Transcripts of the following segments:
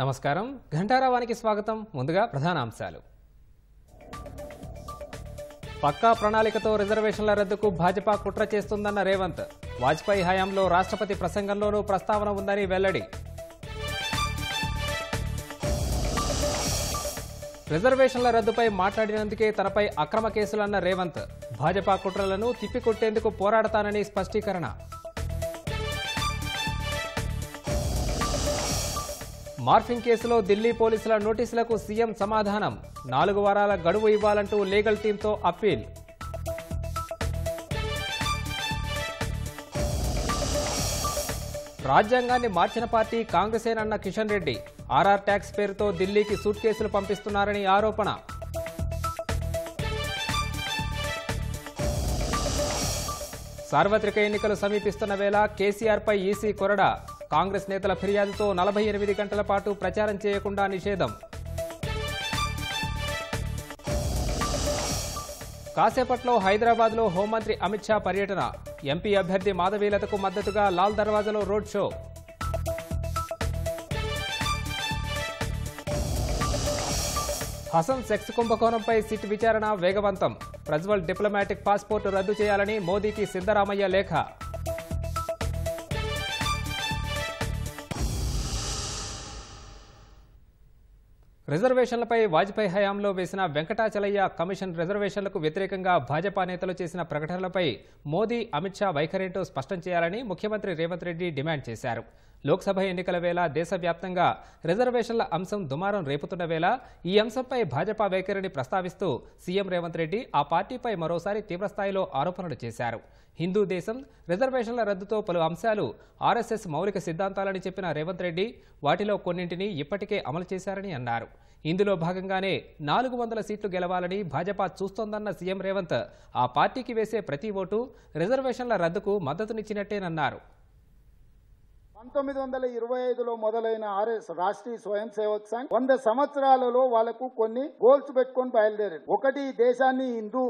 నమస్కారం ఘంటారావానికి స్వాగతం. ముందుగా ప్రధాన అంశాలు. పక్కా ప్రణాళికతో రిజర్వేషన్ల రద్దుకు భాజపా కుట్ర చేస్తుందన్న రేవంత్. వాజ్పేయి హయాంలో రాష్ట్రపతి ప్రసంగంలోనూ ప్రస్తావన ఉందని వెల్లడి. రిజర్వేషన్ల రద్దుపై మాట్లాడినందుకే తనపై అక్రమ కేసులన్న రేవంత్. భాజపా కుట్రలను తిప్పికొట్టేందుకు పోరాడతానని స్పష్టీకరణ. మార్ఫింగ్ కేసులో ఢిల్లీ పోలీసుల నోటీసులకు సీఎం సమాధానం. 4 వారాల గడువు ఇవ్వాలంటూ లీగల్ టీంతో అప్పీల్. రాజ్యాంగాన్ని మార్చిన పార్టీ కాంగ్రెసేనన్న కిషన్ రెడ్డి. ఆర్ఆర్ ట్యాక్స్ పేరుతో ఢిల్లీకి సూట్ కేసులు పంపిస్తున్నారని ఆరోపణ. సార్వత్రిక ఎన్నికలు సమీపిస్తున్న వేళ కేసీఆర్పై ఈసీ కొరడా. కాంగ్రెస్ నేతల ఫిర్యాదుతో 48 గంటల పాటు ప్రచారం చేయకుండా నిషేధం. కాసేపట్లో హైదరాబాద్లో హోంమంత్రి అమిత్ షా పర్యటన. ఎంపీ అభ్యర్థి మాధవీలతకు మద్దతుగా లాల్ దర్వాజాలో రోడ్ షో. హసన్ సెక్స్ కుంభకోణంపై సిట్ విచారణ వేగవంతం. ప్రజ్వల్ డిప్లొమాటిక్ పాస్పోర్టు రద్దు చేయాలని మోదీకి సిద్దరామయ్య లేఖ. రిజర్వేషన్లపై వాజ్పేయి హయాంలో వేసిన వెంకటాచలయ్య కమిషన్ రిజర్వేషన్లకు వ్యతిరేకంగా భాజపా నేతలు చేసిన ప్రకటనలపై మోదీ అమిత్ షా వైఖరేంటో స్పష్టం చేయాలని ముఖ్యమంత్రి రేవంత్ రెడ్డి డిమాండ్ చేశారు. లోక్సభ ఎన్నికల వేళ దేశవ్యాప్తంగా రిజర్వేషన్ల అంశం దుమారం రేపుతున్న వేళ ఈ అంశంపై భాజపా వైఖరిని ప్రస్తావిస్తూ సీఎం రేవంత్ రెడ్డి ఆ పార్టీపై మరోసారి తీవ్రస్థాయిలో ఆరోపణలు చేశారు. హిందూ దేశం రిజర్వేషన్ల రద్దుతో పలు అంశాలు ఆర్ఎస్ఎస్ మౌలిక సిద్ధాంతాలని చెప్పిన రేవంత్ రెడ్డి వాటిలో కొన్నింటిని ఇప్పటికే అమలు చేశారని అన్నారు. ఇందులో భాగంగానే 400 సీట్లు గెలవాలని భాజపా చూస్తోందన్న సీఎం రేవంత్ ఆ పార్టీకి వేసే ప్రతి ఓటు రిజర్వేషన్ల రద్దుకు మద్దతునిచ్చినట్టేనన్నారు. 1925లో మొదలైన ఆర్ఎస్ రాష్ట్రీయ స్వయం సేవక్ సంఘ్ 100 సంవత్సరాలలో వాళ్లకు కొన్ని గోల్స్ పెట్టుకొని బయలుదేరారు. ఒకటి, దేశాన్ని హిందూ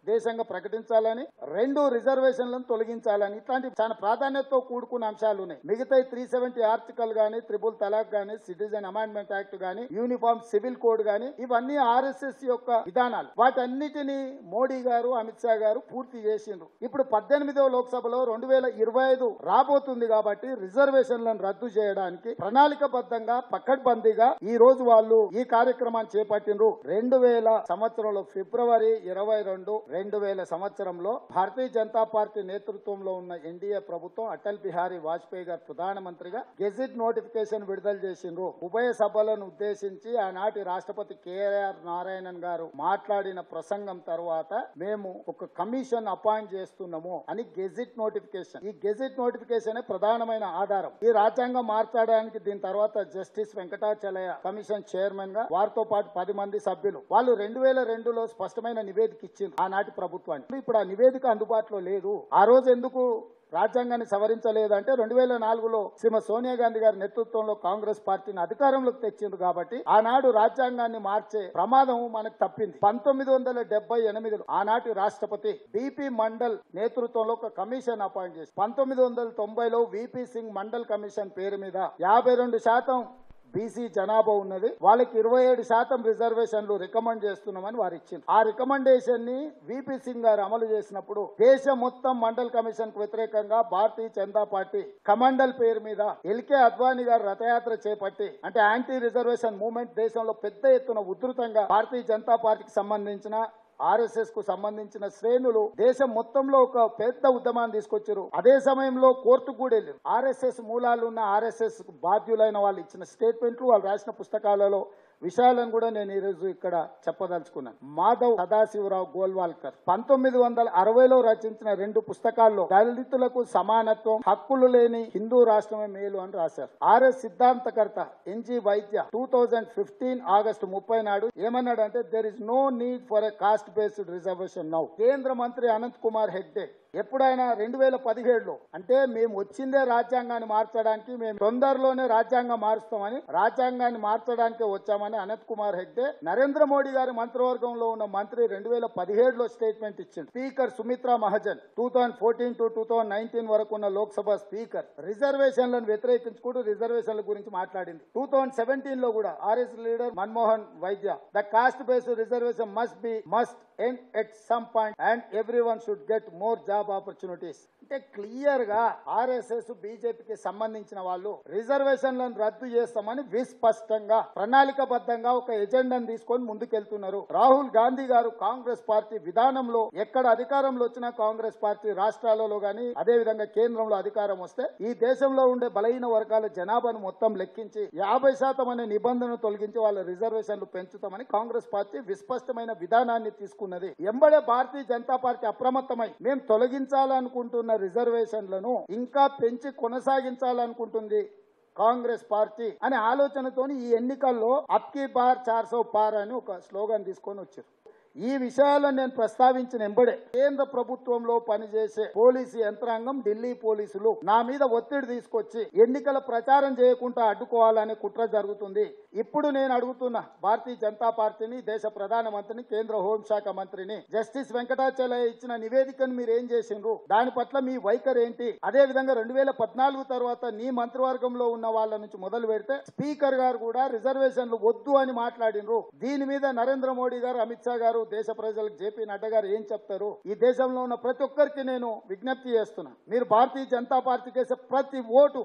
దేశంగా ప్రకటించాలని, 2 రిజర్వేషన్లను తొలగించాలని. ఇట్లాంటి చాలా ప్రాధాన్యతతో కూడుకున్న అంశాలు ఉన్నాయి. మిగతా 370 ఆర్టికల్ గానీ, ట్రిపుల్ తలాక్ గానీ, సిటిజన్ అమెండ్మెంట్ యాక్ట్ గానీ, యూనిఫామ్ సివిల్ కోడ్ గానీ, ఇవన్నీ ఆర్ఎస్ఎస్ యొక్క విధానాలు. వాటన్నిటిని మోడీ గారు, అమిత్ షా గారు పూర్తి చేసిండ్రు. ఇప్పుడు 18వ లోక్సభలో 2025 రాబోతుంది కాబట్టి రిజర్వేషన్లను రద్దు చేయడానికి ప్రణాళికబద్ధంగా పకడ్బందీగా ఈ రోజు వాళ్ళు ఈ కార్యక్రమాన్ని చేపట్టిండ్రు. 2000 సంవత్సరంలో ఫిబ్రవరి 22, 2000 సంవత్సరంలో భారతీయ జనతా పార్టీ నేతృత్వంలో ఉన్న ఎన్డీఏ ప్రభుత్వం అటల్ బిహారీ వాజ్పేయి గారు ప్రధానమంత్రిగా గెజిట్ నోటిఫికేషన్ విడుదల చేసిండ్రు. ఉభయ సభలను ఉద్దేశించి ఆనాటి రాష్ట్రపతి కేఆర్ నారాయణన్ గారు మాట్లాడిన ప్రసంగం తర్వాత మేము ఒక కమిషన్ అపాయింట్ చేస్తున్నాము అని గెజిట్ నోటిఫికేషన్. ఈ గెజిట్ నోటిఫికేషన్ ప్రధానమైన ఆధారం. ఈ రాజ్యాంగం మార్చడానికి దీని తర్వాత జస్టిస్ వెంకటాచలయ్య కమిషన్ చైర్మన్ గా వారితో పాటు 10 మంది సభ్యులు వాళ్ళు 2002లో స్పష్టమైన నివేదిక ఇచ్చింది ఆనాటి ప్రభుత్వానికి. ఇప్పుడు ఆ నివేదిక అందుబాటులో లేదు. ఆ రోజు ఎందుకు రాజ్యాంగాన్ని సవరించలేదంటే 2004లో శ్రీమతి సోనియా గాంధీ గారి నేతృత్వంలో కాంగ్రెస్ పార్టీని అధికారంలోకి తెచ్చింది కాబట్టి ఆనాడు రాజ్యాంగాన్ని మార్చే ప్రమాదం మనకు తప్పింది. 1978లో ఆనాటి రాష్ట్రపతి బిపి మండల్ నేతృత్వంలో ఒక కమిషన్ అపాయింట్ చేసి 1990లో విపి సింగ్ మండల్ కమిషన్ పేరు మీద 52% బీసీ జనాభా ఉన్నది, వాళ్ళకి 27% రిజర్వేషన్లు రికమెండ్ చేస్తున్నామని వారు ఇచ్చింది. ఆ రికమెండేషన్ ని విపి సింగ్ గారు అమలు చేసినప్పుడు దేశం మొత్తం మండల్ కమిషన్ కు వ్యతిరేకంగా భారతీయ జనతా పార్టీ కమండల్ పేరు మీద ఎల్కే అద్వానీ గారు రథయాత్ర చేపట్టి అంటే యాంటీ రిజర్వేషన్ మూవ్మెంట్ దేశంలో పెద్ద ఎత్తున ఉధృతంగా భారతీయ జనతా పార్టీకి సంబంధించిన ఆర్ఎస్ఎస్ కు సంబంధించిన శ్రేణులు దేశం మొత్తంలో ఒక పెద్ద ఉద్యమాన్ని తీసుకొచ్చారు. అదే సమయంలో కోర్టు కూడా వెళ్ళారు. ఆర్ఎస్ఎస్ మూలాలు ఉన్న ఆర్ఎస్ఎస్ బాధ్యులైన వాళ్ళు ఇచ్చిన స్టేట్మెంట్లు, వాళ్ళు రాసిన పుస్తకాలలో విషయాలను కూడా నేను ఈరోజు ఇక్కడ చెప్పదలుచుకున్నాను. మాధవ్ సదాశివరావు గోల్వాల్కర్ 1960లో రచించిన 2 పుస్తకాల్లో దళితులకు సమానత్వం, హక్కులు లేని హిందూ రాష్ట్రమే మేలు అని రాశారు. ఆర్ఎస్ సిద్ధాంతకర్త ఎన్జి వైద్య 2015 ఆగస్టు 30 నాడు ఏమన్నాడంటే there is no need for a caste based reservation now. కేంద్ర మంత్రి అనంత్ కుమార్ హెగ్డే ఎప్పుడైనా 2017లో అంటే మేము వచ్చిందే రాజ్యాంగాన్ని మార్చడానికి, మేము తొందరలోనే రాజ్యాంగం మారుస్తామని, రాజ్యాంగాన్ని మార్చడానికే వచ్చామని అనంత్ కుమార్ హెగ్డే నరేంద్ర మోడీ గారి మంత్రివర్గంలో ఉన్న మంత్రి 2017లో స్టేట్మెంట్ ఇచ్చింది. స్పీకర్ సుమిత్రా మహాజన్ 2014 to 2019 వరకు ఉన్న లోక్సభ స్పీకర్ రిజర్వేషన్లను వ్యతిరేకించుకుంటూ రిజర్వేషన్ల గురించి మాట్లాడింది. 2017లో కూడా ఆర్ఎస్ లీడర్ మన్మోహన్ వైద్య the cost based reservation must end at some point and everyone should get more job opportunities. అంటే క్లియర్ గా ఆర్ఎస్ఎస్ బీజేపీకి సంబంధించిన వాళ్ళు రిజర్వేషన్లను రద్దు చేస్తామని విస్పష్టంగా ప్రణాళికబద్ధంగా ఒక ఎజెండాను తీసుకొని ముందుకెళ్తున్నారు. రాహుల్ గాంధీ గారు కాంగ్రెస్ పార్టీ విధానంలో ఎక్కడ అధికారంలో వచ్చినా కాంగ్రెస్ పార్టీ రాష్ట్రాలలో గానీ అదే విధంగా కేంద్రంలో అధికారం వస్తే ఈ దేశంలో ఉండే బలహీన వర్గాల జనాభాను మొత్తం లెక్కించి 50% అనే నిబంధనను తొలగించి వాళ్ళ రిజర్వేషన్లు పెంచుతామని కాంగ్రెస్ పార్టీ విస్పష్టమైన విధానాన్ని తీసుకున్నది. ఎంబడే భారతీయ జనతా పార్టీ అప్రమత్తమై మేము తొలగించాలనుకుంటున్న రిజర్వేషన్లను ఇంకా పెంచి కొనసాగించాలనుకుంటుంది కాంగ్రెస్ పార్టీ అనే ఆలోచనతోని ఈ ఎన్నికల్లో అబ్కీ బార్ 400 పార్ అని ఒక స్లోగన్ తీసుకొని వచ్చారు. ఈ విషయాలను నేను ప్రస్తావించిన ఎంబడే కేంద్ర ప్రభుత్వంలో పనిచేసే పోలీసు యంత్రాంగం, ఢిల్లీ పోలీసులు నా మీద ఒత్తిడి తీసుకొచ్చి ఎన్నికల ప్రచారం చేయకుండా అడ్డుకోవాలనే కుట్ర జరుగుతుంది. ఇప్పుడు నేను అడుగుతున్నా భారతీయ జనతా పార్టీని, దేశ ప్రధానమంత్రిని, కేంద్ర హోంశాఖ మంత్రిని, జస్టిస్ వెంకటాచలయ్య ఇచ్చిన నివేదికను మీరు ఏం చేసిండ్రు, దాని పట్ల మీ వైఖరి ఏంటి? అదే విధంగా 2014 తర్వాత నీ మంత్రివర్గంలో ఉన్న వాళ్ళ నుంచి మొదలు పెడితే స్పీకర్ గారు కూడా రిజర్వేషన్లు వద్దు అని మాట్లాడినరు. దీని మీద నరేంద్ర మోడీ గారు, అమిత్ షా గారు, దేశ ప్రజలకు జేపీ నడ్డా గారు ఏం చెప్తారు? ఈ దేశంలో ఉన్న ప్రతి ఒక్కరికి నేను విజ్ఞప్తి చేస్తున్నా, మీరు భారతీయ జనతా పార్టీకి వేసే ప్రతి ఓటు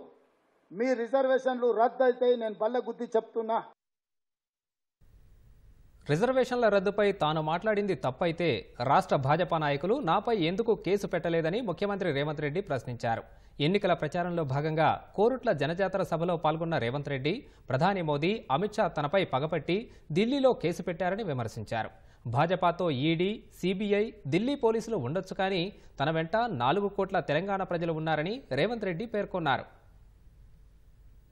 మీ రిజర్వేషన్లు రద్దు అయితే నేను బల్ల గుద్ది చెప్తున్నా. రిజర్వేషన్ల రద్దుపై తాను మాట్లాడింది తప్పైతే రాష్ట్ర భాజపా నాయకులు నాపై ఎందుకు కేసు పెట్టలేదని ముఖ్యమంత్రి రేవంత్ రెడ్డి ప్రశ్నించారు. ఎన్నికల ప్రచారంలో భాగంగా కోరుట్ల జనజాతర సభలో పాల్గొన్న రేవంత్ రెడ్డి ప్రధాని మోదీ, అమిత్ షా తనపై పగపట్టి ఢిల్లీలో కేసు పెట్టారని విమర్శించారు. భాజపాతో ఈడీ, సిబిఐ, ఢిల్లీ పోలీసులు ఉండొచ్చు కానీ తన వెంట 4 కోట్ల తెలంగాణ ప్రజలు ఉన్నారని రేవంత్ రెడ్డి పేర్కొన్నారు.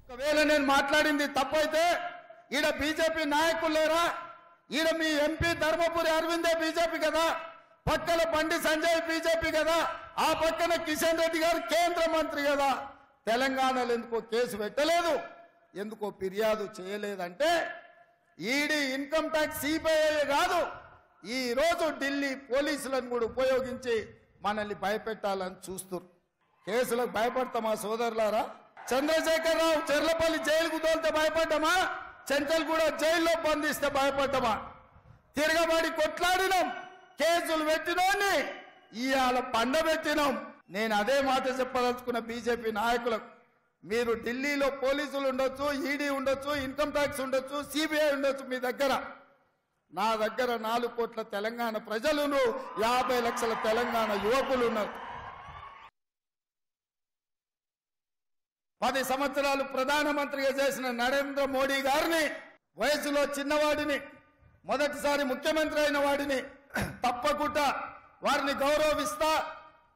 ఒకవేళ నేను మాట్లాడింది తప్పైతే ఈడ బీజేపీ నాయకులు లేరా? ఈడ మీ ఎంపీ ధర్మపురి అరవిందే బీజేపీ కదా, పక్కన బండి సంజయ్ బీజేపీ కదా, ఆ పక్కన కిషన్ రెడ్డి గారు కేంద్ర మంత్రి కదా. తెలంగాణలో ఎందుకో కేసు పెట్టలేదు, ఎందుకో ఫిర్యాదు చేయలేదంటే ఈడీ, ఇన్కమ్ ట్యాక్స్, సిబిఐ కాదు, ఈ రోజు ఢిల్లీ పోలీసులను కూడా ఉపయోగించి మనల్ని భయపెట్టాలని చూస్తున్నారు. కేసులకు భయపడతామా సోదరులారా? చంద్రశేఖర్ రావు చెర్లపల్లి జైలుకు తోలితే భయపడ్డామా? చెంచల్ కూడా జైల్లో బంధిస్తే భయపడ్డామా? తిరగబడి కొట్లాడినాం, కేసులు పెట్టినోని ఇవాళ పండబెట్టినాం. నేను అదే మాట చెప్పదలుచుకున్న బీజేపీ నాయకులకు, మీరు ఢిల్లీలో పోలీసులు ఉండొచ్చు, ఈడీ ఉండొచ్చు, ఇన్కమ్ ట్యాక్స్ ఉండొచ్చు, సిబిఐ ఉండొచ్చు, మీ దగ్గర నా దగ్గర 4 కోట్ల తెలంగాణ ప్రజలు, 50 లక్షల తెలంగాణ యువకులు ఉన్నారు. 10 సంవత్సరాలు ప్రధానమంత్రిగా చేసిన నరేంద్ర మోడీ గారిని, వయసులో చిన్నవాడిని, మొదటిసారి ముఖ్యమంత్రి అయిన వాడిని తప్పకుండా వారిని గౌరవిస్తా,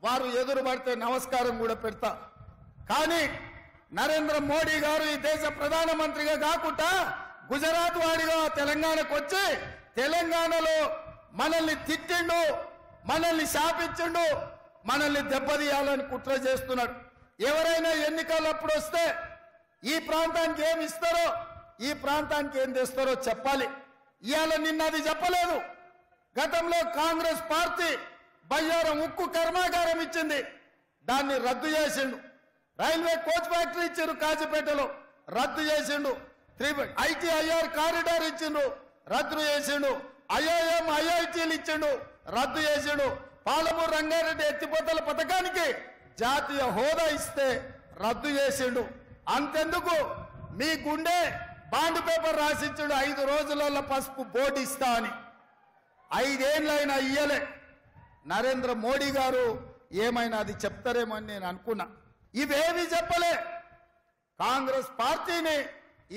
వారు ఎదురు పడితే నమస్కారం కూడా పెడతా. కానీ నరేంద్ర మోడీ గారు ఈ దేశ ప్రధానమంత్రిగా కాకుండా గుజరాత్ వాడిగా తెలంగాణకు వచ్చి తెలంగాణలో మనల్ని తిట్టిండు, మనల్ని శాపించిండు, మనల్ని దెబ్బతీయాలని కుట్ర చేస్తున్నాడు. ఎవరైనా ఎన్నికలప్పుడు వస్తే ఈ ప్రాంతానికి ఏమి ఇస్తారో, ఈ ప్రాంతానికి ఏం తెస్తారో చెప్పాలి. ఇవాళ నిన్న అది చెప్పలేదు. గతంలో కాంగ్రెస్ పార్టీ బయ్యారం ఉక్కు కర్మాగారం ఇచ్చింది, దాన్ని రద్దు చేసిండు. రైల్వే కోచ్ ఫ్యాక్టరీ ఇచ్చిండు కాజీపేటలో, రద్దు చేసిండు. ఐటీఐఆర్ కారిడార్ ఇచ్చిండు, రద్దు చేసిండు. ఐఐఎం, ఐఐటీలు ఇచ్చిండు, రద్దు చేసిండు. పాలమూరు రంగారెడ్డి ఎత్తిపోతల పథకానికి జాతీయ హోదా ఇస్తే రద్దు చేసిండు. అంతెందుకు, మీ గుండె బాండ్ పేపర్ రాసిచ్చిండు, 5 రోజులలో పసుపు బోర్డు ఇస్తా అని. 5 ఏళ్ళైనా ఇయ్యలే. నరేంద్ర మోడీ గారు ఏమైనా అది చెప్తారేమని నేను అనుకున్నా. ఇవేమీ చెప్పలే. కాంగ్రెస్ పార్టీని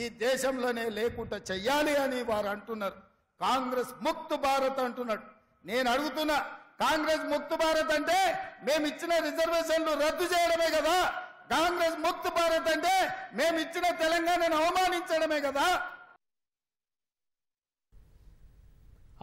ఈ దేశంలోనే లేకుండా చెయ్యాలి అని వారు అంటున్నారు. కాంగ్రెస్ ముక్త్ భారత్ అంటున్నాడు. నేను అడుగుతున్నా, కాంగ్రెస్ ముక్త్ భారత్ అంటే మేము ఇచ్చిన రిజర్వేషన్లు రద్దు చేయడమే కదా? కాంగ్రెస్ ముక్త్ భారత్ అంటే మేము ఇచ్చిన తెలంగాణను అవమానించడమే కదా?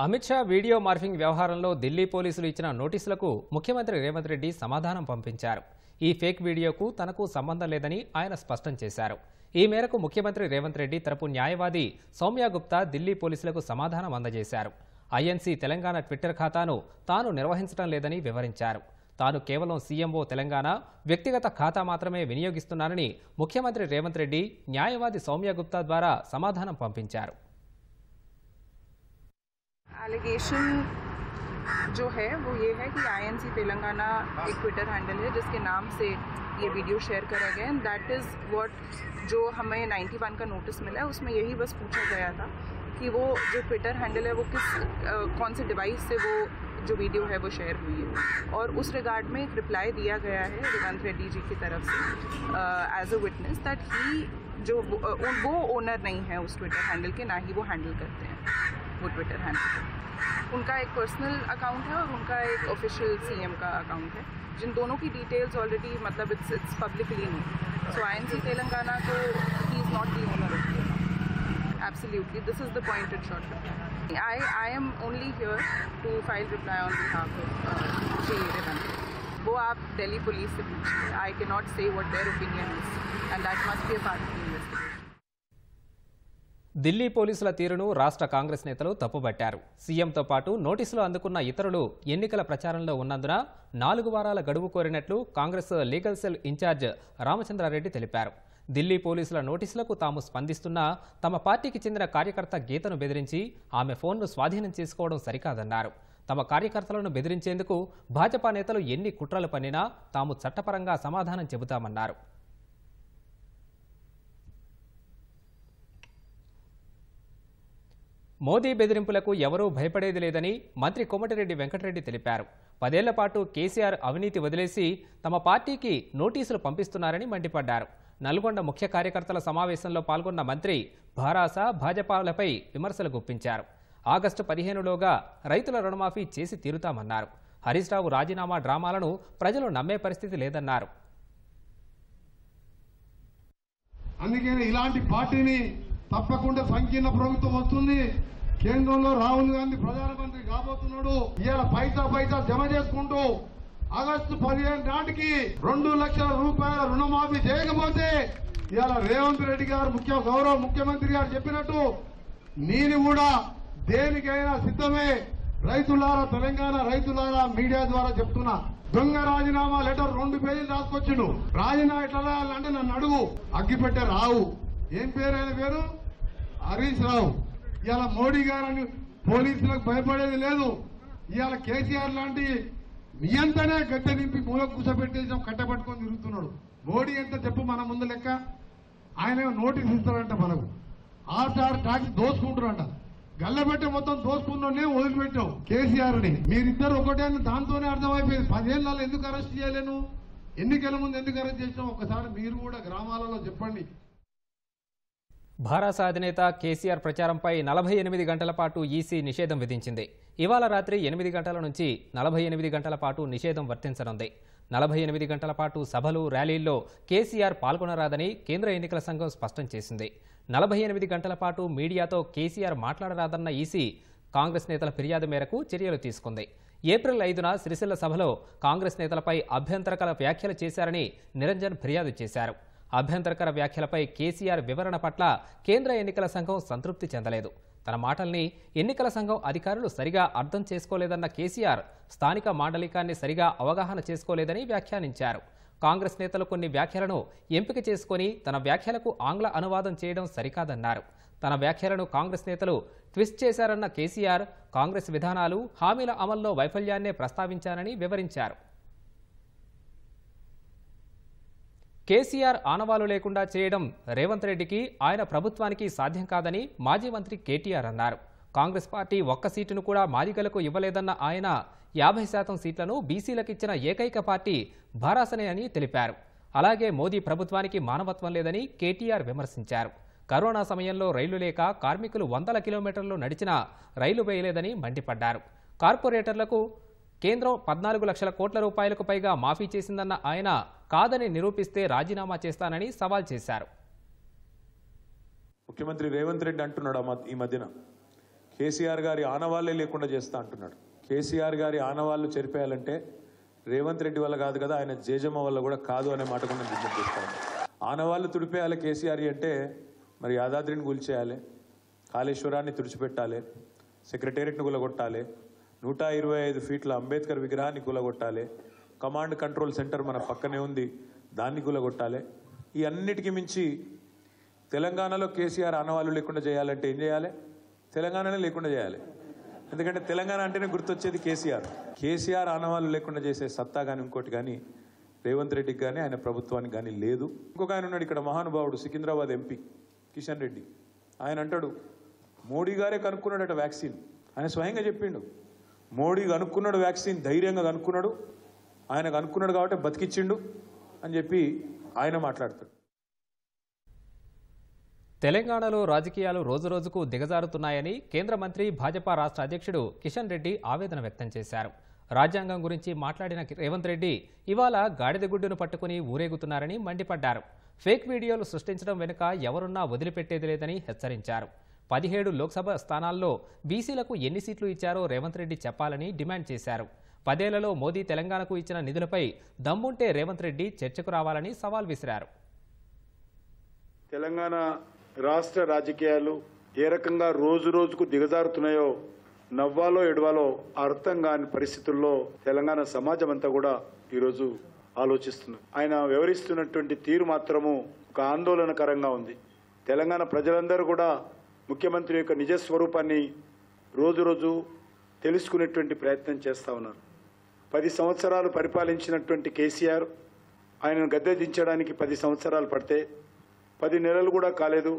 అమిత్ షా వీడియో మార్ఫింగ్ వ్యవహారంలో ఢిల్లీ పోలీసులు ఇచ్చిన నోటీసులకు ముఖ్యమంత్రి రేవంత్ రెడ్డి సమాధానం పంపించారు. ఈ ఫేక్ వీడియోకు తనకు సంబంధం లేదని ఆయన స్పష్టం చేశారు. ఈ మేరకు ముఖ్యమంత్రి రేవంత్ రెడ్డి తరపు న్యాయవాది సౌమ్య గుప్తా ఢిల్లీ పోలీసులకు సమాధానం అందజేశారు. ఐఎన్సీ తెలంగాణ ట్విట్టర్ ఖాతాను తాను నిర్వహించడం లేదని వివరించారు. తాను కేవలం సీఎంఓ తెలంగాణ వ్యక్తిగత ఖాతా మాత్రమే వినియోగిస్తున్నానని ముఖ్యమంత్రి రేవంత్ రెడ్డి న్యాయవాది సౌమ్య గుప్తా ద్వారా సమాధానం పంపించారు. एलिगेशन जो है वो ये है कि आईएनसी तेलंगाना एक ट्विटर हैंडल है जिसके नाम से ये वीडियो शेयर करा गया एंड दैट इज़ व्हाट जो हमें 91 का नोटिस मिला है उसमें यही बस पूछा गया था कि वो जो ट्विटर हैंडल है वो किस कौन से डिवाइस से वो जो वीडियो है वो शेयर हुई है और उस रिगार्ड में एक रिप्लाई दिया गया है रेवंत रेड्डी जी की तरफ से as a witness that he जो वो ओनर नहीं है उस ट्विटर हैंडल के, ना ही वो हैंडल करते हैं वो ट्विटर हैंडल। उनका एक पर्सनल अकाउंट है और उनका एक ऑफिशियल सीएम का अकाउंट है, जिन दोनों की डिटेल्स ऑलरेडी मतलब it's publicly know. So INC Telangana को ही is not the owner of it. Absolutely, this is the point in short. I am only here to file reply on behalf of Shri Revanth. वो आप Delhi police से पूछिए. I cannot say what their opinion is, and that must be a part of the investigation. Delhi పోలీసుల తీరును రాష్ట్ర కాంగ్రెస్ నేతలు తప్పుబట్టారు. సీఎంతో పాటు నోటీసులు అందుకున్న ఇతరులు ఎన్నికల ప్రచారంలో ఉన్నందున 4 వారాల గడువు కోరినట్లు Congress legal cell in-charge Ramachandra Reddy తెలిపారు. ఢిల్లీ పోలీసుల నోటీసులకు తాము స్పందిస్తున్నా తమ పార్టీకి చెందిన కార్యకర్త గీతను బెదిరించి ఆమె ఫోన్ను స్వాధీనం చేసుకోవడం సరికాదన్నారు. తమ కార్యకర్తలను బెదిరించేందుకు భాజపా నేతలు ఎన్ని కుట్రలు పన్నినా తాము చట్టపరంగా సమాధానం చెబుతామన్నారు. మోదీ బెదిరింపులకు ఎవరూ భయపడేది లేదని మంత్రి కోమటిరెడ్డి వెంకటరెడ్డి తెలిపారు. 10 ఏళ్ల పాటు కేసీఆర్ అవినీతి వదిలేసి తమ పార్టీకి నోటీసులు పంపిస్తున్నారని మండిపడ్డారు. నల్గొండ ముఖ్య కార్యకర్తల సమావేశంలో పాల్గొన్న మంత్రి భారాస భాజపాలపై విమర్శలు గుప్పించారు. ఆగస్టు 15లోగా రైతుల రుణమాఫీ చేసి తీరుతామన్నారు. హరీష్ రావు రాజీనామా డ్రామాలను ప్రజలు నమ్మే పరిస్థితి లేదన్నారు. అందుకని ఇలాంటి పార్టీని తప్పకుండా సంకీర్ణ ప్రభుత్వం వస్తుంది. కేంద్రంలో రాహుల్ గాంధీ ప్రధానమంత్రి కాబోతున్నాడు. ఇవాళ పైసా జమ చేసుకుంటూ ఆగస్టు 15 నాటికి 2 లక్షల రూపాయల రుణమాఫీ చేయకపోతే ఇవాళ రేవంత్ రెడ్డి గారు గౌరవ ముఖ్యమంత్రి గారు చెప్పినట్టు నేను కూడా దేనికైనా సిద్ధమే. రైతులారా, తెలంగాణ రైతులారా, మీడియా ద్వారా చెప్తున్నా, దొంగ రాజీనామా లెటర్ 2 పేజీలు రాసుకొచ్చిండు. రాజీనామా ఎట్లా రాయాలంటే నన్ను అడుగు. అగ్గిపెట్టే రావు, ఏం పేరు ఆయన పేరు, హరీష్ రావు. ఇవాళ మోడీ గారని పోలీసులకు భయపడేది లేదు. ఇవాళ కేసీఆర్ లాంటి నియంతనే గట్టె నింపి మూల కూసబెట్టేసాం, కట్టబట్టుకొని తిరుగుతున్నాడు. మోడీ ఎంత చెప్పు మన ముందు లెక్క. ఆయన నోటీస్ ఇస్తారంట మనకు. RR tax దోసుకుంటారంట. గల్లబెట్టే మొత్తం దోసుకున్నోనే వదిలిపెట్టావు కేసీఆర్ని. మీరిద్దరు ఒకటే అని దాంతోనే అర్థమైపోయింది. 10 ఏళ్ళలో ఎందుకు అరెస్ట్ చేయలేను, ఎన్నికల ముందు ఎందుకు అరెస్ట్ చేసినాం, ఒకసారి మీరు కూడా గ్రామాలలో చెప్పండి. భారాస అధినేత కేసీఆర్ ప్రచారంపై 48 గంటల పాటు ఈసీ నిషేధం విధించింది. ఇవాళ రాత్రి 8 గంటల నుంచి 48 గంటల పాటు నిషేధం వర్తించనుంది. 48 గంటల పాటు సభలు, ర్యాలీల్లో కేసీఆర్ పాల్గొనరాదని కేంద్ర ఎన్నికల సంఘం స్పష్టం చేసింది. 48 గంటల పాటు మీడియాతో కేసీఆర్ మాట్లాడరాదన్న ఈసీ కాంగ్రెస్ నేతల ఫిర్యాదు మేరకు చర్యలు తీసుకుంది. ఏప్రిల్ 5న సిరిసిల్ల సభలో కాంగ్రెస్ నేతలపై అభ్యంతరకర వ్యాఖ్యలు చేశారని నిరంజన్ ఫిర్యాదు చేశారు. అభ్యంతరకర వ్యాఖ్యలపై కేసీఆర్ వివరణ పట్ల కేంద్ర ఎన్నికల సంఘం సంతృప్తి చెందలేదు. తన మాటల్ని ఎన్నికల సంఘం అధికారులు సరిగా అర్థం చేసుకోలేదన్న కేసీఆర్ స్థానిక మాండలికాన్ని సరిగా అవగాహన చేసుకోలేదని వ్యాఖ్యానించారు. కాంగ్రెస్ నేతలు కొన్ని వ్యాఖ్యలను ఎంపిక చేసుకుని తన వ్యాఖ్యలకు ఆంగ్ల అనువాదం చేయడం సరికాదన్నారు. తన వ్యాఖ్యలను కాంగ్రెస్ నేతలు ట్విస్ట్ చేశారన్న కేసీఆర్ కాంగ్రెస్ విధానాలు, హామీల అమల్లో వైఫల్యాన్నే ప్రస్తావించారని వివరించారు. కేసీఆర్ ఆనవాలు లేకుండా చేయడం రేవంత్ రెడ్డికి, ఆయన ప్రభుత్వానికి సాధ్యం కాదని మాజీ మంత్రి కేటీఆర్ అన్నారు. కాంగ్రెస్ పార్టీ ఒక్క సీటును కూడా మాదిగలకు ఇవ్వలేదన్న ఆయన 50% సీట్లను బీసీలకిచ్చిన ఏకైక పార్టీ భారాసనే అని తెలిపారు. అలాగే మోదీ ప్రభుత్వానికి మానవత్వం లేదని కేటీఆర్ విమర్శించారు. కరోనా సమయంలో రైలు లేక కార్మికులు 100 కిలోమీటర్లు నడిచినా రైలు వేయలేదని మండిపడ్డారు. కార్పొరేటర్లకు కేంద్రం 14 లక్షల కోట్ల రూపాయలకు పైగా మాఫీ చేసిందన్న ఆయన కాదని నిరూపిస్తే రాజీనామా చేస్తానని సవాల్ చేశారు. ముఖ్యమంత్రి రేవంత్ రెడ్డి అంటున్నాడు ఈ మధ్యన కేసీఆర్ గారి ఆనవాళ్ళే లేకుండా చేస్తా అంటున్నాడు. కేసీఆర్ గారి ఆనవాళ్ళు చెరిపేయాలంటే రేవంత్ రెడ్డి వల్ల కాదు కదా, ఆయన జేజమ్మ వల్ల కూడా కాదు అనే మాట కూడా నేను విజ్ఞప్తి చేస్తాను. ఆనవాళ్ళు తుడిపేయాలి కేసీఆర్ అంటే మరి యాదాద్రిని కూల్చేయాలి, కాళేశ్వరాన్ని తుడిచిపెట్టాలి, సెక్రటేరియట్ని గులగొట్టాలి, 125 ఫీట్ల అంబేద్కర్ విగ్రహాన్ని గులగొట్టాలి, కమాండ్ కంట్రోల్ సెంటర్ మన పక్కనే ఉంది దాన్ని గులగొట్టాలి. ఈ అన్నిటికీ మించి తెలంగాణలో కేసీఆర్ ఆనవాళ్ళు లేకుండా చేయాలంటే ఏం చేయాలి? తెలంగాణనే లేకుండా చేయాలి. ఎందుకంటే తెలంగాణ అంటేనే గుర్తొచ్చేది కేసీఆర్ ఆనవాళ్ళు లేకుండా చేసే సత్తా కానీ ఇంకోటి కానీ రేవంత్ రెడ్డికి కానీ ఆయన ప్రభుత్వానికి కానీ లేదు. ఇంకొక ఆయన ఉన్నాడు ఇక్కడ, మహానుభావుడు, సికింద్రాబాద్ ఎంపీ కిషన్ రెడ్డి. ఆయన అంటాడు మోడీ గారే కనుక్కున్నాడట వ్యాక్సిన్. ఆయన స్వయంగా చెప్పిండు, మోడీ కనుక్కున్నాడు వ్యాక్సిన్, ధైర్యంగా కనుక్కున్నాడు, ఆయన కనుక్కున్నాడు కాబట్టి బతికిచ్చిండు అని చెప్పి ఆయన మాట్లాడతాడు. తెలంగాణలో రాజకీయాలు రోజురోజుకు దిగజారుతున్నాయని కేంద్ర మంత్రి భాజపా రాష్ట్ర అధ్యక్షుడు కిషన్ రెడ్డి ఆవేదన వ్యక్తం చేశారు. రాజ్యాంగం గురించి మాట్లాడిన రేవంత్ రెడ్డి ఇవాళ గాడిదగుడ్డును పట్టుకుని ఊరేగుతున్నారని మండిపడ్డారు. ఫేక్ వీడియోలు సృష్టించడం వెనుక ఎవరున్నా వదిలిపెట్టేది లేదని హెచ్చరించారు. 17 లోక్సభ స్థానాల్లో బీసీలకు ఎన్ని సీట్లు ఇచ్చారో రేవంత్ రెడ్డి చెప్పాలని డిమాండ్ చేశారు. 10 ఏళ్లలో మోదీ తెలంగాణకు ఇచ్చిన నిధులపై దమ్ముంటే రేవంత్ రెడ్డి చర్చకు రావాలని సవాల్ విసిరారు. తెలంగాణ రాష్ట్ర రాజకీయాలు ఏ రకంగా రోజు రోజుకు దిగజారుతున్నాయో, నవ్వాలో ఎడవాలో అర్థం కాని పరిస్థితుల్లో తెలంగాణ సమాజం అంతా కూడా ఈరోజు ఆలోచిస్తున్నారు. ఆయన వ్యవహరిస్తున్నటువంటి తీరు మాత్రము ఒక ఆందోళనకరంగా ఉంది. తెలంగాణ ప్రజలందరూ కూడా ముఖ్యమంత్రి యొక్క నిజస్వరూపాన్ని రోజు రోజు తెలుసుకునేటువంటి ప్రయత్నం చేస్తూ ఉన్నారు. 10 సంవత్సరాలు పరిపాలించినటువంటి కేసీఆర్ ఆయనను గద్దె దించడానికి 10 సంవత్సరాలు పడితే 10 నెలలు కూడా కాలేదు,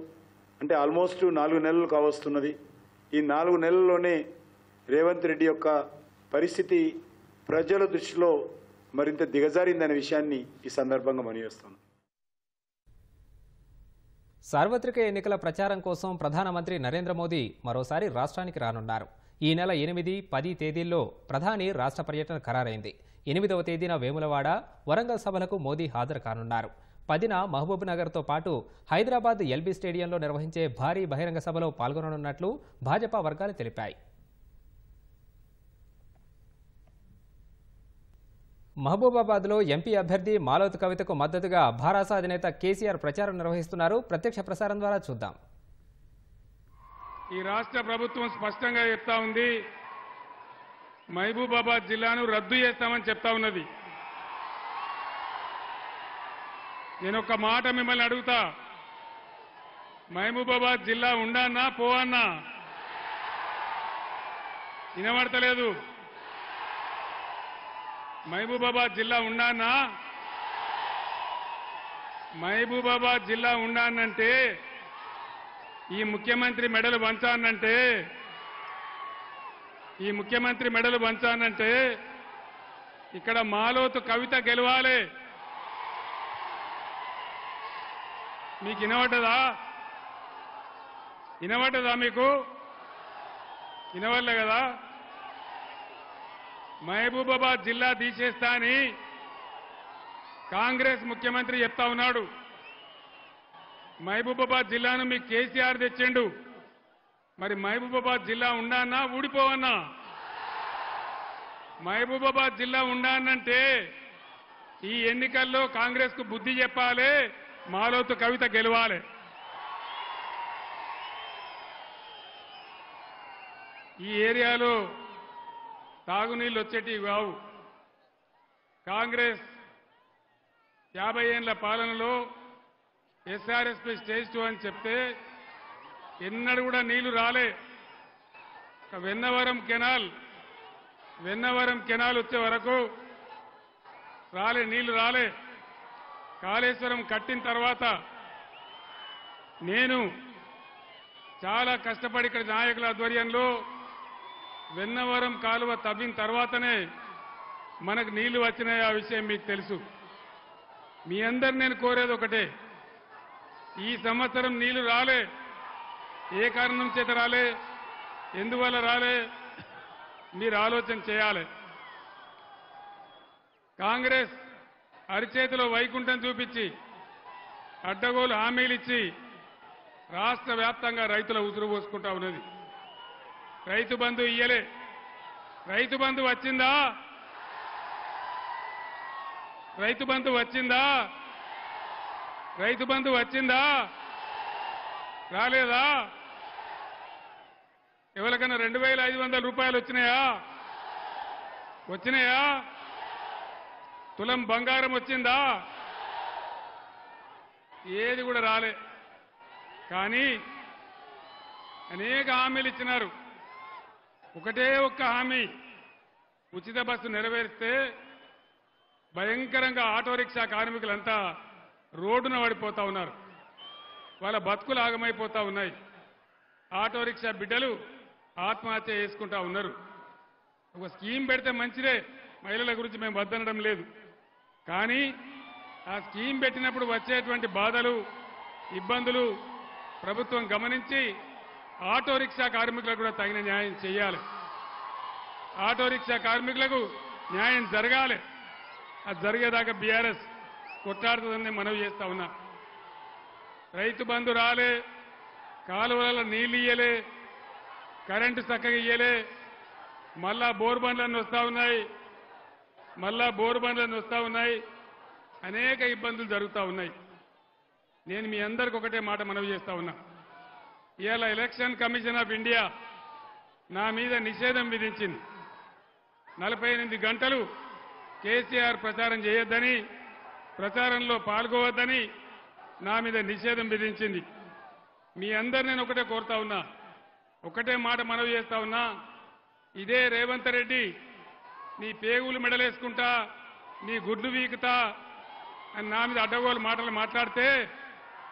అంటే ఆల్మోస్ట్ 4 నెలలు కావస్తున్నది. ఈ 4 నెలల్లోనే రేవంత్ రెడ్డి యొక్క పరిస్థితి ప్రజల దృష్టిలో మరింత దిగజారిందనే విషయాన్ని ఈ సందర్భంగా మనవిస్తాను. సార్వత్రిక ఎన్నికల ప్రచారం కోసం ప్రధానమంత్రి నరేంద్ర మోదీ మరోసారి రాష్ట్రానికి రానున్నారు. ఈ నెల 8, 10 తేదీల్లో ప్రధాని రాష్ట్ర పర్యటన ఖరారైంది. 8వ తేదీన వేములవాడ, వరంగల్ సభలకు మోదీ హాజరు కానున్నారు. 10న మహబూబ్ నగర్తో పాటు హైదరాబాద్ ఎల్బీ స్టేడియంలో నిర్వహించే భారీ బహిరంగ సభలో పాల్గొననున్నట్లు భాజపా వర్గాలు తెలిపాయి. మహబూబాబాద్లో ఎంపీ అభ్యర్థి మాలోత్ కవితకు మద్దతుగా భారాస అధినేత కేసీఆర్ ప్రచారం నిర్వహిస్తున్నారు. ప్రత్యక్ష ప్రసారం ద్వారా చూద్దాం. ఈ రాష్ట్ర ప్రభుత్వం స్పష్టంగా చెప్తా ఉంది, మహబూబాబాద్ జిల్లాను రద్దు చేస్తామని చెప్తా ఉన్నది. నేను ఒక మాట మిమ్మల్ని అడుగుతా, మహబూబాబాద్ జిల్లా ఉండన్నా పోవన్నా? వినబడతలేదు. మహబూబాబాద్ జిల్లా ఉండన్నా? మహబూబాబాద్ జిల్లా ఉండానంటే ఈ ముఖ్యమంత్రి మెడలు వంచానంటే ఇక్కడ మాలోతు కవిత గెలవాలి. మీకు వినబడ్డదా? మీకు వినవల్లే కదా. మహబూబాబాద్ జిల్లా తీసేస్తా అని కాంగ్రెస్ ముఖ్యమంత్రి చెప్తా ఉన్నాడు. మహబూబాబాద్ జిల్లాను మీకు కేసీఆర్ తెచ్చిండు. మరి మహబూబాబాద్ జిల్లా ఉండానా ఊడిపోవన్నా? మహబూబాబాద్ జిల్లా ఉండానంటే ఈ ఎన్నికల్లో కాంగ్రెస్ కు బుద్ధి చెప్పాలి, మాలోతు కవిత గెలవాలి. ఈ ఏరియాలో తాగునీళ్ళు వచ్చేటివి కావు. కాంగ్రెస్ 50 ఏళ్ల పాలనలో ఎస్ఆర్ఎస్పీ స్టేజ్ 2 అని చెప్తే ఎన్నడూ కూడా నీళ్లు రాలే. వెన్నవరం కెనాల్ వచ్చే వరకు నీళ్లు రాలే. కాళేశ్వరం కట్టిన తర్వాత నేను చాలా కష్టపడి ఇక్కడ నాయకుల ఆధ్వర్యంలో వెన్నవరం కాలువ తవ్విన తర్వాతనే మనకు నీళ్లు వచ్చినాయి. ఆ విషయం మీకు తెలుసు. మీ అందరు నేను కోరేది ఒకటే, ఈ సంవత్సరం నీళ్లు రాలే. ఏ కారణం చేత రాలే, ఎందువల్ల రాలే, మీరు ఆలోచన చేయాలి. కాంగ్రెస్ అరిచేతిలో వైకుంఠం చూపించి అడ్డగోలు హామీలు ఇచ్చి రాష్ట్ర వ్యాప్తంగా రైతుల ఉసురు పోసుకుంటా ఉన్నది. రైతు బంధు ఇయ్యలే. రైతు బంధు వచ్చిందా? రైతు బంధు వచ్చిందా? రైతు బంధు వచ్చిందా? రాలేదా? ఎవరికైనా 2,500 రూపాయలు వచ్చినాయా? వచ్చినాయా? తులం బంగారం వచ్చిందా? ఏది కూడా రాలే. కానీ అనేక హామీలు ఇచ్చినారు. ఒకటే ఒక్క హామీ, ఉచిత బస్సు నెరవేరిస్తే భయంకరంగా ఆటో రిక్షా కార్మికులంతా రోడ్డున పడిపోతా ఉన్నారు. వాళ్ళ బతుకులు ఆగమైపోతా ఉన్నాయి. ఆటో రిక్షా బిడ్డలు ఆత్మహత్య చేసుకుంటా ఉన్నారు. ఒక స్కీమ్ పెడితే మంచిదే, మహిళల గురించి మేము వద్దనడం లేదు. కానీ ఆ స్కీమ్ పెట్టినప్పుడు వచ్చేటువంటి బాధలు, ఇబ్బందులు ప్రభుత్వం గమనించి ఆటో రిక్షా కార్మికులకు కూడా తగిన న్యాయం చేయాలి. ఆటో రిక్షా కార్మికులకు న్యాయం జరగాలి. అది జరిగేదాకా బీఆర్ఎస్ కొట్లాడుతుందని మనవి చేస్తా ఉన్నా. రైతు బంధు రాలే, కాలువలలో నీళ్లు ఇయ్యలే, కరెంటు చక్కగా ఇయ్యలే, మళ్ళా బోర్ బండ్లన్నీ వస్తా ఉన్నాయి, అనేక ఇబ్బందులు జరుగుతూ ఉన్నాయి. నేను మీ అందరికి ఒకటే మాట మనవి చేస్తా ఉన్నా. ఇవాళ ఎలక్షన్ కమిషన్ ఆఫ్ ఇండియా నా మీద నిషేధం విధించింది. 48 గంటలు కేసీఆర్ ప్రచారం చేయొద్దని, ప్రచారంలో పాల్గొవద్దని నా మీద నిషేధం విధించింది. మీ అందరు నేను ఒకటే కోరుతా ఉన్నా, ఒకటే మాట మనవి చేస్తా ఉన్నా. ఇదే రేవంత్ రెడ్డి నీ పేగులు మెడలేసుకుంటా, నీ గుడ్లు వీకుతా అని నా మీద అడ్డగోలు మాటలు మాట్లాడితే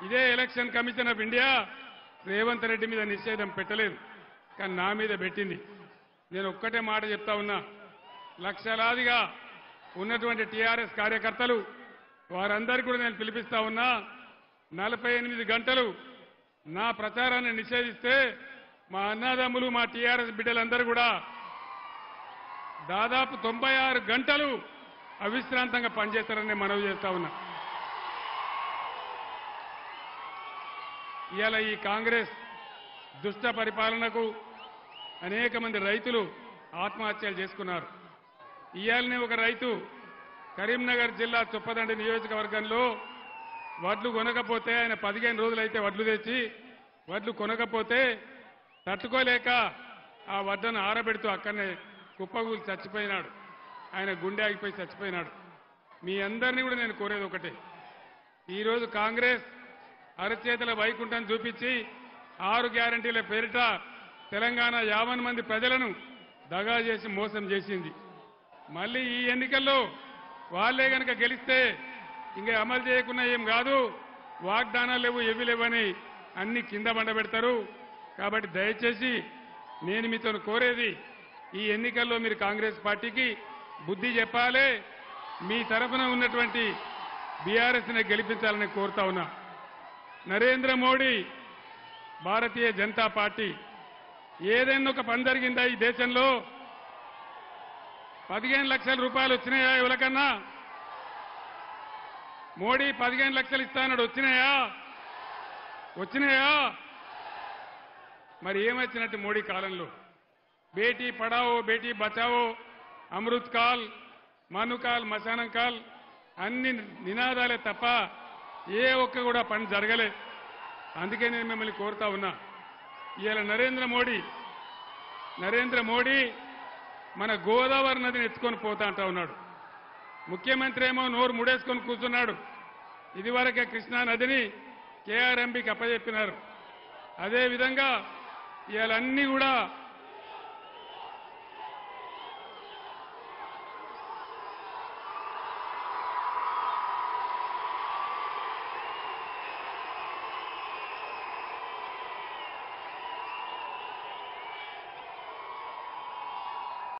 ఇదే election commission of India Revanth Reddy మీద నిషేధం పెట్టలేదు, కానీ నా మీద పెట్టింది. నేను ఒక్కటే మాట చెప్తా ఉన్నా, లక్షలాదిగా ఉన్నటువంటి టీఆర్ఎస్ కార్యకర్తలు వారందరికీ కూడా నేను పిలిపిస్తా ఉన్నా. 48 గంటలు నా ప్రచారాన్ని నిషేధిస్తే మా అన్నదమ్ములు, మా టీఆర్ఎస్ బిడ్డలందరూ కూడా దాదాపు 96 గంటలు అవిశ్రాంతంగా పనిచేస్తారని మనవి చేస్తా ఉన్నా. ఇవాళ ఈ కాంగ్రెస్ దుష్ట పరిపాలనకు అనేక మంది రైతులు ఆత్మహత్యలు చేసుకున్నారు. ఇవాళనే ఒక రైతు కరీంనగర్ జిల్లా చొప్పదండి నియోజకవర్గంలో వడ్లు కొనకపోతే, ఆయన 15 రోజులైతే వడ్లు తెచ్చి వడ్లు కొనకపోతే తట్టుకోలేక ఆ వడ్లను ఆరబెడుతూ అక్కడనే కుప్పగూలి చచ్చిపోయినాడు. ఆయన గుండె ఆగిపోయి చచ్చిపోయినాడు. మీ అందరినీ కూడా నేను కోరేది ఒకటే, ఈరోజు కాంగ్రెస్ అరచేతుల వైకుంఠం చూపించి 6 గ్యారంటీల పేరిట తెలంగాణ 50 మంది ప్రజలను దగా చేసి మోసం చేసింది. మళ్ళీ ఈ ఎన్నికల్లో వాళ్లే గనక గెలిస్తే ఇంకా అమలు చేయకుండా ఏం కాదు, వాగ్దానాలు లేవు, ఏవి లేవని అన్ని కింద బండబెడతారు. కాబట్టి దయచేసి నేను మీతో కోరేది, ఈ ఎన్నికల్లో మీరు కాంగ్రెస్ పార్టీకి బుద్ధి చెప్పాలి. మీ తరఫున ఉన్నటువంటి బీఆర్ఎస్ని గెలిపించాలని కోరుతా ఉన్నా. నరేంద్ర మోడీ, భారతీయ జనతా పార్టీ ఏదైనా ఒక పని జరిగిందా ఈ దేశంలో? 15 లక్షల రూపాయలు వచ్చినాయా ఎవరికన్నా? మోడీ 15 లక్షలు ఇస్తానడు, వచ్చినాయా? మరి ఏమొచ్చినట్టు మోడీ కాలంలో? బేటీ పడావో, బేటీ బచావో, అమృత్ కాల్, మనుకాల్, మశానం కాల్ అన్ని నినాదాలే తప్ప ఏ ఒక్క కూడా పని జరగలే. అందుకే నేను మిమ్మల్ని కోరుతా ఉన్నా, ఇవాళ నరేంద్ర మోడీ మన గోదావరి నదిని ఎత్తుకొని పోతా అంటా ఉన్నాడు. ముఖ్యమంత్రి ఏమో నోరు ముడేసుకొని కూర్చున్నాడు. ఇదివరకే కృష్ణా నదిని కేఆర్ఎంబీకి అప్పచెప్పినారు. అదేవిధంగా ఇవాళ అన్ని కూడా